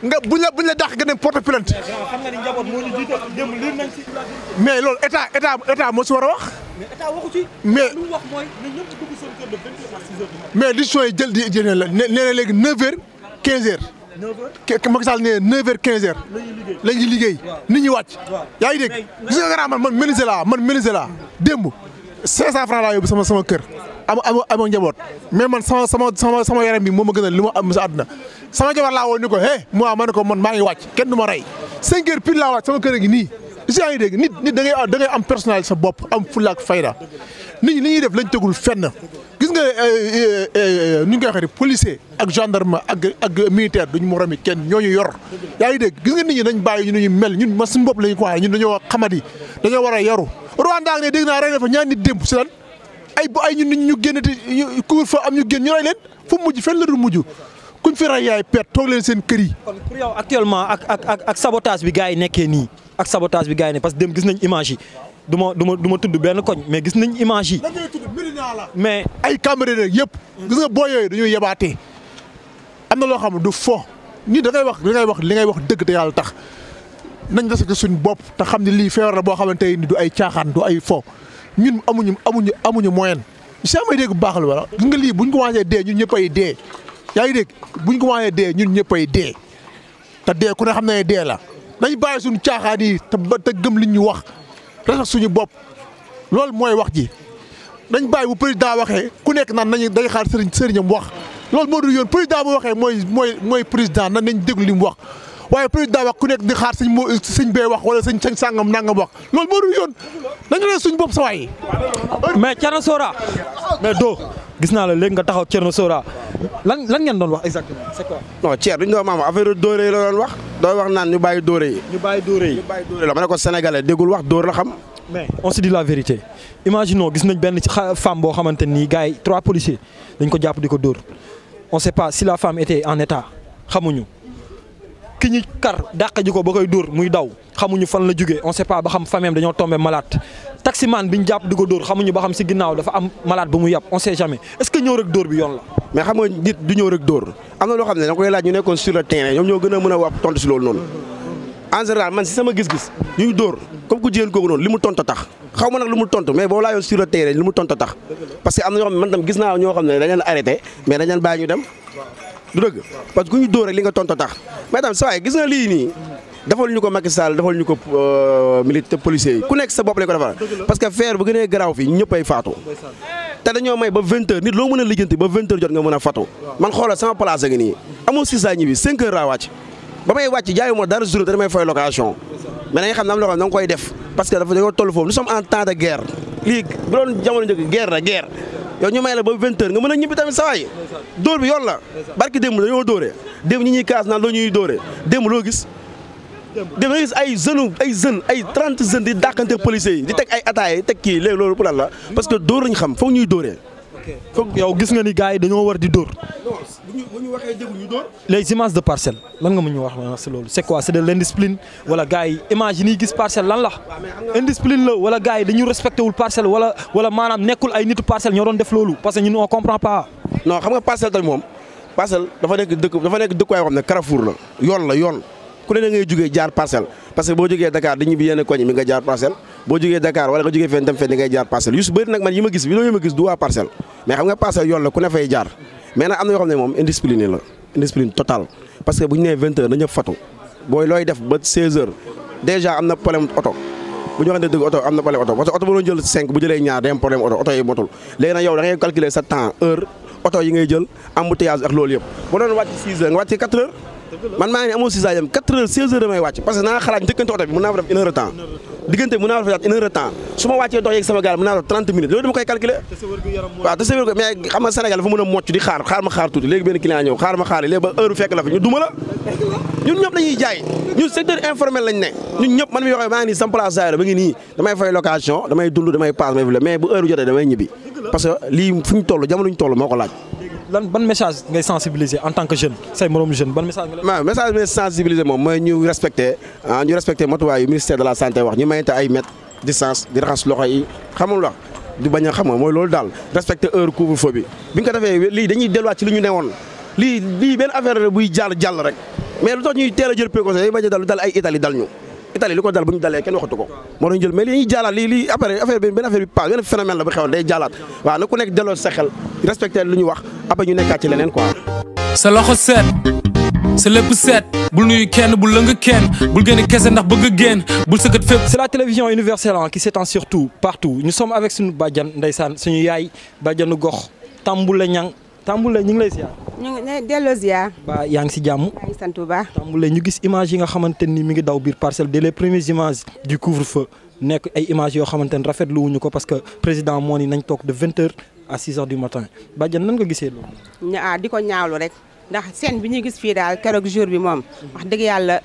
nga buñ la dàq nga dem porte plainte. xam nga ni njaboot moo ñu jiite démb lii nañ ci. mais loolu état moo si war a wax. mais état waxu ci. mais lu mu wax mooy na ñëpp ci dugg seen kër de 20h à 6h. mais décision yi jël di jël la nee na léegi 9h 15h. 9h Macky Sall nee 9h 15h. la ñuy liggéey nit ñi wàcc. yaa ngi dégg gis nga gannaaw man menuisier laa démb 500 francs laa yóbbu sama kër. am njaboot mais man sama yaram bi moo ma gënal li ma am sa àdduna sama jabar laa woon ni ko moi ma ne ko man maa ngi wàcc kenn du ma rey 5h pile laa wàcc sama kër gi nii si yaa ngi dégg nit da ngay am personnalité sa bopp am fulla ak fayda nit ñi li ñuy def lañ tegul fenn gis nga nu ñu koy waxee policier ak gendarme ak militaire duñu moromi kenn ñooñu yor yaa ngi dégg gis nga nit ñi dañ bàyyi ñu mel ñun ma suñu bopp lañu ko waxee ñun dañoo xamadi dañoo war a yaru Rwanda ne dégg naa rey na fa ñaar nit démb si lan ay ñun nit ñu génnati couvre-feu am ñu génn ñu rey leen fu mujj fenn la dul mujj kuñ fi rey yaay perte toog leen seen kër yi. kon pour yow actuellement ak sabotage bi gars yi nekkee nii ak sabotage bi gars yi ne parce que dem gis nañ image yi du ma tudd benn koñ mais gis nañ image yi. mais ay caméra rek yëpp. gis nga boo yooyu dañuy yebaatee am na loo xam ne du fo nii da ngay wax li ngay wax dëgg te yàlla tax nañ respecté suñu bopp te xam ne lii feebar la boo xamante ni du ay caaxaan du ay fo. ñun amuñu moyen si amay dégg bu baax la wala gis nga lii buñ ko commencé dee ñun ñëpp ay dee yaa ngi dégg buñ ko commencé dee ñun ñëpp ay dee te dee ku ne xam ne dee la dañ bàyyi suñu caaxaan yi te gëm liñ ñu wax respect suñu bopp loolu mooy wax ji dañ bàyyi bu président waxee ku nekk naan nañu day xaar sëriñam wax loolu moo dul yoon président bu waxee mooy président nan nañ déglu li mu wax waaye président wax ku nekk di xaar sëñ bee wax wala sëñ sàngam nangam wax loolu moo dul yoon nañu leen suñu bopp sa waay. mais Thierno Sora mais doo gis naa la léegi nga taxaw Thierno Sora lan ngeen doon wax exactement c'est quoi. non Thierno duñu doon maam affaire dóore yi la doon wax dooy wax naan ñu bàyyi dóore yi. ñu bàyyi dóore yi la ma ne ko sénégalais déggul wax dóor la xam. mais on se dit la vérité imaginons gis nañ benn femme boo xamante ni gars yi 3 policiers dañ ko jàpp di ko dóor on sait pas si la femme était en état xamuñu. ki ñu kar dàq ji ko ba koy dóor muy daw xamuñu fan la jógee on sait pas ba xam famille am dañoo tombé malade taximan bi ñu jàpp di ko dóor xamuñu ba xam si ginnaaw dafa am malade bu mu yàpp on sait jamais est-ce que ñëw rek dóor bi yoon la. mais xam nga nit du ñëw rek dóor am na loo xam ne da koy laaj ñu nekkoon sur le terrain ñoom ñoo gën a mën a wax tontu si loolu noonu en général man si sama gis-gis ñu dóor comme ku jigéen kooku noonu li mu tontu tax xaw ma nag lu mu tontu mais boo laajoon sur le terrain li mu tontu tax parce que am na ñoo xam ne man tam gis naa ñoo xam ne dañ leen arrêté mais dañ leen bàyyi ñu dem du dëgg parce que ku ñu dóor rek li nga tontu tax mais tam saa waay gis nga lii nii defal ñu ko Macky Sall defal ñu ko militaire policiers yi ku nekk sa bopp lañ ko defal parce que feer bu gënee garaaw fii ñëpp ay faatu te dañoo may ba 20h nit loo mën a lijjanti ba 20h jot nga mën a fatu man xoolal sama place a ngi nii amoo 6 ans ñibbi 5h laa wàcc ba may wàcc jaayu ma dara journée te damay fay location mais da nga xam ne am loo xam ne da nga koy def parce que dafa dañoo toll foofu nous sommes en temps de guerre lii bu doon jamono njëkk guerre la guerre yow ñu may la ba 20h nga mën a ñibbi tamit saa waay dóor bi yoon la barki démb dañoo dóoree démb ñi ñuy kaas naan loo ñuy dóoree démb loo gis démb nga gis ay jeunes ay 30 jeunes di dàqante policiers yi di teg ay ataaya teg kii léegi loolu pour lan la parce que dóor lañ xam foog ñuy dóoree. foog yow gis nga ni gars yi dañoo war di dóor. bu ñu waxee dégg ñu dóor. les images de Parcelles lan nga mën ñu wax si loolu c'est quoi c'est de l'indiscipline wala gars yi image yi ñuy gis Parcelles lan la indiscipline la wala gars yi dañu respecté wul Parcelles wala maanaam nekkul ay nitu Parcelles ñoo doon def loolu parce que ñun on comprend pas. non xam nga Parcelles tamit moom Parcelles dafa nekk dëkkuwaay yoo xam ne Carrefour la yoon ku ne da ngay jógee jaar Parcelles parce que boo jógee Dakar di ñibbi yenn koñ mi nga jaar Parcelles boo jógee Dakar wala nga jógee fenn dem fenn di ngay jaar Parcelles yu su bëri nag man yi ma gis du waa Parcelles mais xam nga Parcelles yoon la ku ne fay jaar mais nag am na yoo xam ne moom indiscipline totale parce que bu ñu nee 20h na ñëpp fatu booy looy def ba 16h déjà am na problème oto bu ñu waxee dëgg oto am na problème oto parce que oto bu doon jël 5 bu jëlee ñaar day am problème oto yi motul léegi nag yow da ngay calculer sa temps heure oto yi ngay jël embouteillage ak loolu yëpp bu doon wàcc 6h nga wàcc 4h man maa ngi ne amoo 6 heures 4h 16h damay wàcc parce que naa xalaat njëkkante oto bi mën naa fa def 1 heure de temps diggante mën naa fa def 1 heure de temps su ma wàccee dox yeeg sama gaal mën naa def 30 minutes loolu dama koy calculer waaw te sa wér mais xam nga Sénégal dafa mën a mocc di xaar ma xaar tuuti léegi benn client ñëw xaar ma xaar léegi ba heure fekk la fi ñu duma la ñun ñëpp dañuy jaay ñun secteur informel lañ ne ñun ñëpp man mi waxee maa ngi nii sama place zaire ba ngi nii damay fay location damay dund damay paas may fi mais bu heure jotee damay ñibbi parce que lii fu ñu toll jamono ñu toll moo ko laaj ban message ngay sensibiliser en tant que jeune say moroom jeune ban message nga waaw message bi sensibiliser moom mooy ñu respecté matuwaay yu ministère de la santé wax ñu mayante ay mètres distance di raxas loxo yi xamul wax di bañ a xam nga mooy loolu daal respecté heure couvre-feu bi bi nga ko defee lii dañuy delluwaat ci li ñu newoon lii benn affaire la buy jàll rek mais lu tax ñuy teel a jël précaution yi bañ a dal ay Italie dal ñu Italie li ko dal bu ñu dalee kenn waxatu ko moo tax ñu jël mais lii ñuy jàllaat lii après affaire bi benn affaire bi pass benn phénomène la bu xewoon day jàllaat waaw na ku nekk delloo sa xel respecté lu ñu wax après ñu nekkaat ci leneen quoi. sa loxo set sa lépp set bul nuyu kenn bul lëng kenn bul génn kese ndax bëgg génn bul sëkkat fépp. C'est la télévision universelle qui s'étend surtout partout nous sommes avec suñu bàjjan ndeysaan suñu yaay bàjjanu gox Tamboulé Niang Tamboulé ñu ngi lay ziar. ñu ngi delloo ziar. ba yaa ngi si jàmm. maa ngi sant bu baax. Tamboulé ñu gis image yi nga xamante ni mi ngi daw biir Parcelles dès les premières images du couvre-feu nekk ay images yoo xamante ni rafetlu wuñu ko parce que président moo ni nañ toog de 20h à 6h du matin bàjjan nan nga gisee loolu. di ko ñaawlu rek ndax scène bi ñuy gis fii daal keroog jour bi moom wax dëgg yàlla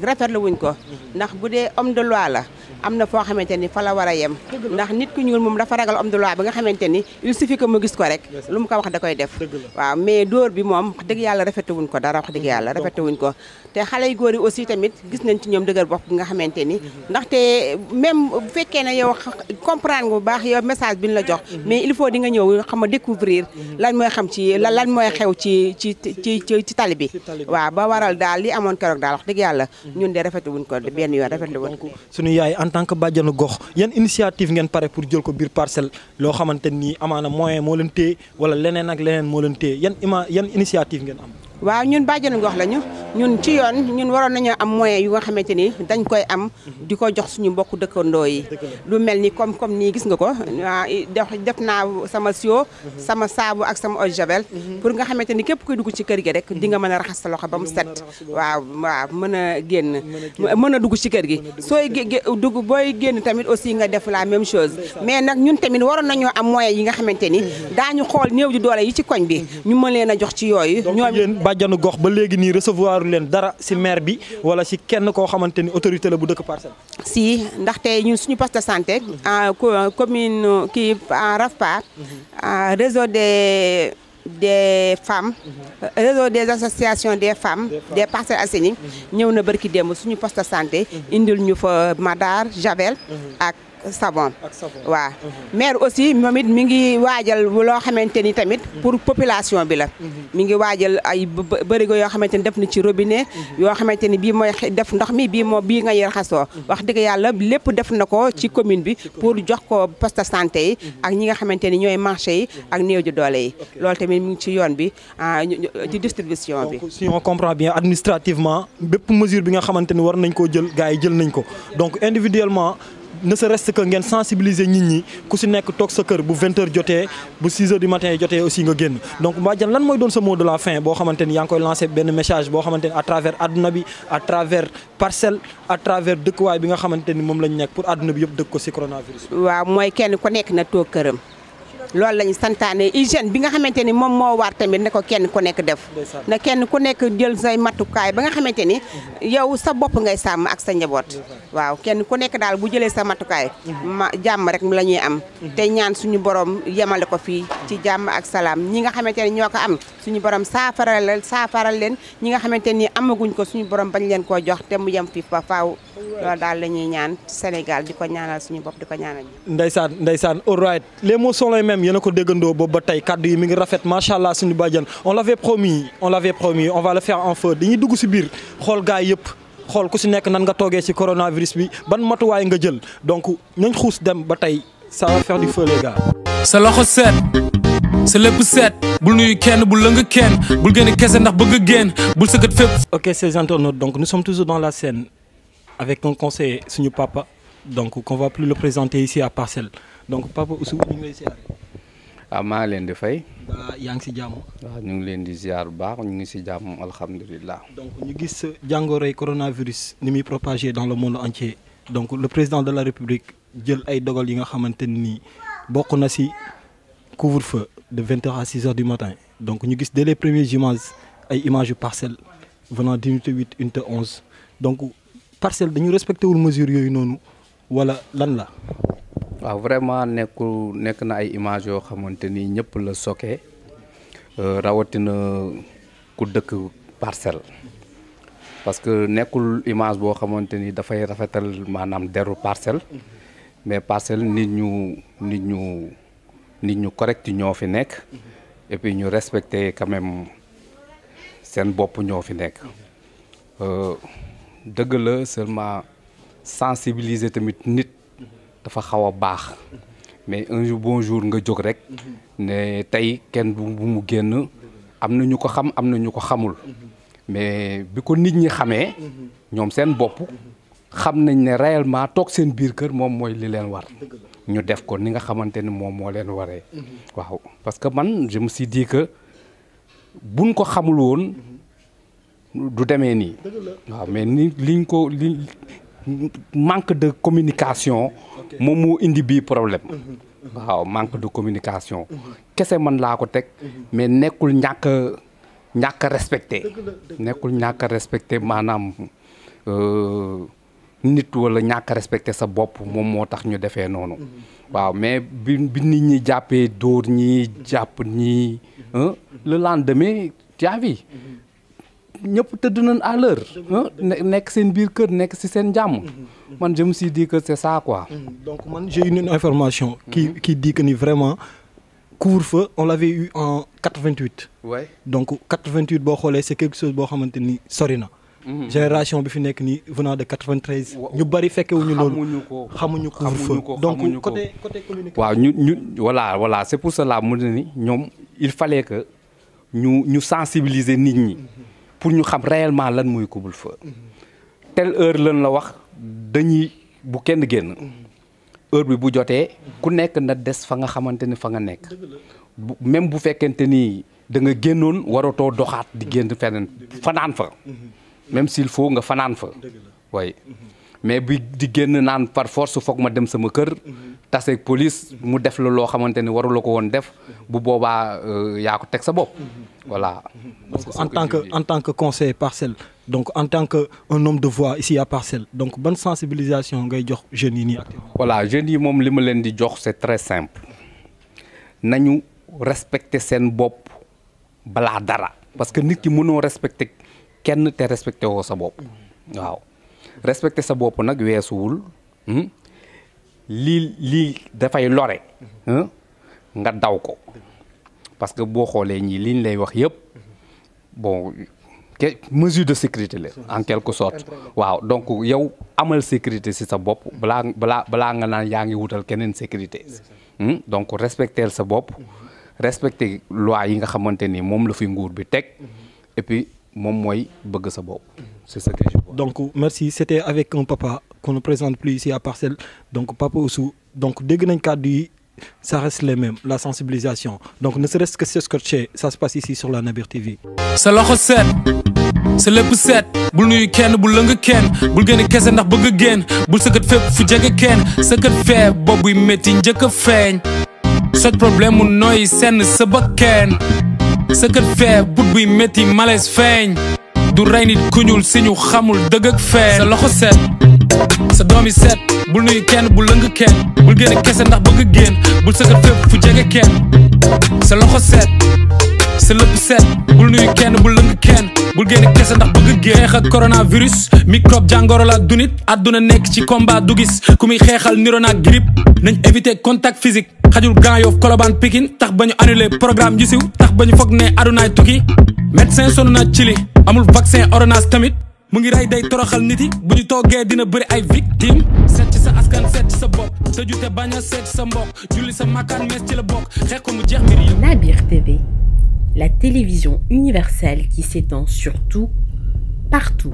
rafetlu wuñ ko ndax bu dee homme de loi la. am na foo xamante ni fa la war a yem ndax nit ku ñuul moom dafa ragal homme de loi bi nga xamante ni il suffit que mu gis ko rek lu mu ko wax da koy def waaw mais dóor bi moom wax dëgg yàlla rafetewuñ ko dara wax dëgg yàlla rafetewuñ ko te xale yu góor yi aussi tamit gis nañ ci ñoom dëgër bopp bi nga xamante ni ndaxte même bu fekkee ne yow comprendre nga bu baax yow message bi ñu la jox mais il faut di nga ñëw xam nga découvrir lan mooy xam ci lan mooy xew ci tali bi waaw ba waral daal li amoon keroog daal wax dëgg yàlla ñun de rafetewuñ ko benn yoon rafetewuñ ko suñu yaay en tant que bàjjanu gox yan initiative ngeen pare pour jël ko biir Parcelles loo xamante ni amaana moyen moo leen téye wala leneen ak leneen moo leen téye yan initiative ngeen am. waaw ñun bàjjanu gox lañu ñun ci yoon ñun waroon nañoo am moyen yu nga xamante ni dañ koy am di ko jox suñu mbokku dëkkandoo yi lu mel ni comme nii gis nga ko def naa sama sio sama saabu ak sama eau de javel pour nga xamante ni képp kuy dugg ci kër gi rek di nga mën a raxas sa loxo ba mu set waaw mën a génn mën a dugg ci kër gi sooy booy génn tamit aussi nga def la même chose mais nag ñun tamit waroon nañoo am moyen yi nga xamante ni daañu xool néew di doole yi ci koñ bi ñu mën leen a jox ci yooyu bàjjanu gox ba léegi nii recevoir leen dara ci maire bi wala ci kenn koo xamante ni autorité la bu dëkk Parcelles. si ndaxte ñun suñu poste de santé commune kii RAFPA réseau des des femmes réseau des associations des femmes des Parcelles Assainies ñëw na barki démb suñu poste de santé indil ñu fa madar javel ak savon waaw maire aussi moom it mi ngi waajal loo xamante ni tamit pour population bi la mi ngi waajal ay bërigo yoo xamante ni def na ci robinet yoo xamante ni bii mooy def ndox mi bii nga yer xasoo wax dëgg yàlla lépp def na ko ci commune bi pour jox ko poste de santé yi ak ñi nga xamante ni ñooy marché yi ak néew ji doole yi loolu tamit mi ngi ci yoon bi ci distribution bi. donc si on comprend bien administrativement bépp mesure bi nga xamante ni war nañ koo jël gars yi jël nañ ko donc individuellement ne serait-ce que ngeen sensibiliser nit ñi ku si nekk toog sa kër bu 20h jotee bu 6h du matin jotee aussi nga génn donc Badiane lan mooy doon sa mot de la fin boo xamante ni yaa ngi koy lancé benn message boo xamante ni à travers adduna bi à travers Parcelles à travers dëkkuwaay bi nga xamante ni moom lañ nekk pour adduna bi yëpp dëkk ko si coronavirus. waaw mooy kenn ku nekk na toog këram. loolu lañu santaane hygiène bi nga xamante ni moom moo war tamit ne ko kenn ku nekk def na kenn ku nekk jël say matukaay ba nga xamante ni yow sa bopp ngay sàmm ak sa njaboot waaw kenn ku nekk daal bu jëlee sa matukaay jàmm rek la ñuy am te ñaan suñu borom yemale ko fii ci jàmm ak salaam ñi nga xamante ni ñoo ko am suñu borom saafaral leen ñi nga xamante ni amaguñ ko suñu borom bañ leen koo jox te mu yem fii fa faaw loolu daal la ñuy ñaan Sénégal di ko ñaanal suñu bopp di ko ñaanal ndeysaan all right les mots sont les mêmes yéen a ko déggandoo boobu ba tey kaddu yi mi ngi rafet macha allah suñu Badiane on l'avait promis on va le faire en feu dañuy dugg si biir xool gars yëpp xool ku si nekk nan nga toogee ci coronavirus bi ban matuwaay nga jël donc nañ xuus dem ba tey ça va faire du feu les gars. sa loxo set sa lépp set bul nuyu kenn bul lëng kenn bul génn kese ndax bëgg génn bul sëkkat fépp. ok ces internautes donc nous sommes toujours dans la scène avec un conseiller suñu papa donc qu'on va plus le présenter ici à Parcelles donc papa Oussou ñu ngi lay ziar. waaw maa ngi leen di fay. yaa ngi si jàmm. waaw ñu ngi leen di ziar bu baax ñu ngi si jàmm alhamdulilah. donc ñu gis jàngoroy coronavirus ni muy propagé dans le monde entier donc le président de la république jël ay dogal yi nga xamante ni bokk na si couvre-feu de 20h à 6h du matin donc ñu gis dès les premières images ay images yu Parcelles venant d'unité 8 unité 11 donc Parcelles dañu respecté wul mesures yooyu noonu wala lan la. waaw vraiment nekk na ay images yoo xamante ni ñëpp la soke rawatina ku dëkk Parcelles parce que nekkul image boo xamante ni dafay rafetal maanaam deru Parcelles mais Parcelles nit ñu correct ñoo fi nekk et puis ñu respecter quand même seen bopp ñoo fi nekk dëgg la seulement sensibiliser tamit nit. dafa xaw a baax mais un bon jour nga jóg rek ne tey kenn bu mu génn am na ñu ko xam am na ñu ko xamul mais bi ko nit ñi xamee ñoom seen bopp xam nañ ne réellement toog seen biir kër moom mooy li leen war ñu def ko ni nga xamante ni moom moo leen waree waaw parce que man je me suis dit que buñ ko xamul woon du demee nii waaw mais li manque de communication moom moo indi bii problème waaw manque de communication kese man laa ko teg mais nekkul ñàkk a respecté maanaam nit wala ñàkk a respecté sa bopp moom moo tax ñu defee noonu waaw mais bi nit ñi jàppee dóor ñi jàpp ñi le lendemain tu ñëpp tëdd nañ à l'heure nekk seen biir kër nekk ci seen jàmm man je me suis dit que c'est ça quoi. donc man j'ai une information qui dit que ni vraiment couvre-feu on l'avait eu en 88. ouais donc 88 boo xoolee c'est quelque chose boo xamante ni sori na. génération bi fi nekk nii venant de 93. ñu bari fekkewuñu loolu xamuñu couvre-feu donc côté communication. waaw ñu voilà c'est pour cela mu ne ni ñoom il fallait que ñu sensibiliser nit ñi. pour ñu xam réellement lan mooy couvre-feu telle heure lan la wax dañuy bu kenn génn heure bi bu jotee ku nekk na des fa nga xamante ni fa nga nekk même bu fekkente ni da nga génnoon waratoo doxaat di génn feneen fanaan fa même s'il faut nga fanaan fa way mais bi di génn naan par force foog ma dem sama kër taseeg police mu def la loo xamante ni warula ko woon def bu boobaa yaa ko teg sa bopp voilà. donc en tant que conseiller Parcelles donc en tant que un homme de voix ici à Parcelles donc ban sensibilisation ngay jox jeunes yi nii actuellement. voilà jeunes yi moom li ma leen di jox c'est très simple nañu respecter seen bopp balaa dara parce que nit ki mënoo respecter kenn te respecté woo sa bopp waaw respecté sa bopp nag weesuwul lii dafay lore nga daw ko parce que boo xoolee ñii liñ lay wax yëpp bon mesure de sécurité la en quelque sorte waaw donc yow amal sécurité ci sa bopp balaa nga naan yaa ngi wutal keneen sécurité donc respecter sa bopp respecter loi yi nga xamante ni moom la fi nguur bi teg et puis moom mooy bëgg sa bopp c'est ce que je vois. Donc merci, c'était avec un papa qu'on ne présente plus ici à Parcelles, donc Papa Oussou. Donc dégg nañ kàddu yi ça reste les mêmes, la sensibilisation. Donc ne serait-ce que ce scotché, ça se passe ici sur la Nabir TV. sa loxo set sa lépp set bul nuyu kenn bul lëng kenn bul génn kese ndax bëgg a génn bul sëkkat fépp fu jege kenn sëkkat fee boobuy métti njëkk a feeñ sot problème mu nooy senn sa bakkan sëkkat fee but buy métti malaise feeñ du rey nit ku ñuul si ñu xamul dëgg ak feeñ sa loxo set sa doom yi set bul nuyu kenn bul lëng kenn bul génn kese ndax bëgg a génn bul sëkkat fépp fu jege kenn sa loxo set sa lépp set bul nuyu kenn bul lëng kenn bul génn kese ndax bëgg génn xeex ak coronavirus microbe jàngoro la du nit àdduna nekk ci combat du gis ku muy xeexal niro naag grippe nañ éviter contact physique xajul Grand Yoff Colobane Pikine tax ba ñu annulé programme yu siw tax ba ñu foog ne adunaay tukki médecin sonn na ci li amul vaccin ordonnance tamit mu ngi rey day toroxal nit yi bu ñu toogee dina bëri ay victime seet ci sa askan seet ci sa bopp tëju te bañ a seet ci sa mbokk julli sa makkaan mees ci la bokk xeex ko mu jeex mbir yi. Nabir TV, la télévision universelle qui s'étend sur tout, partout.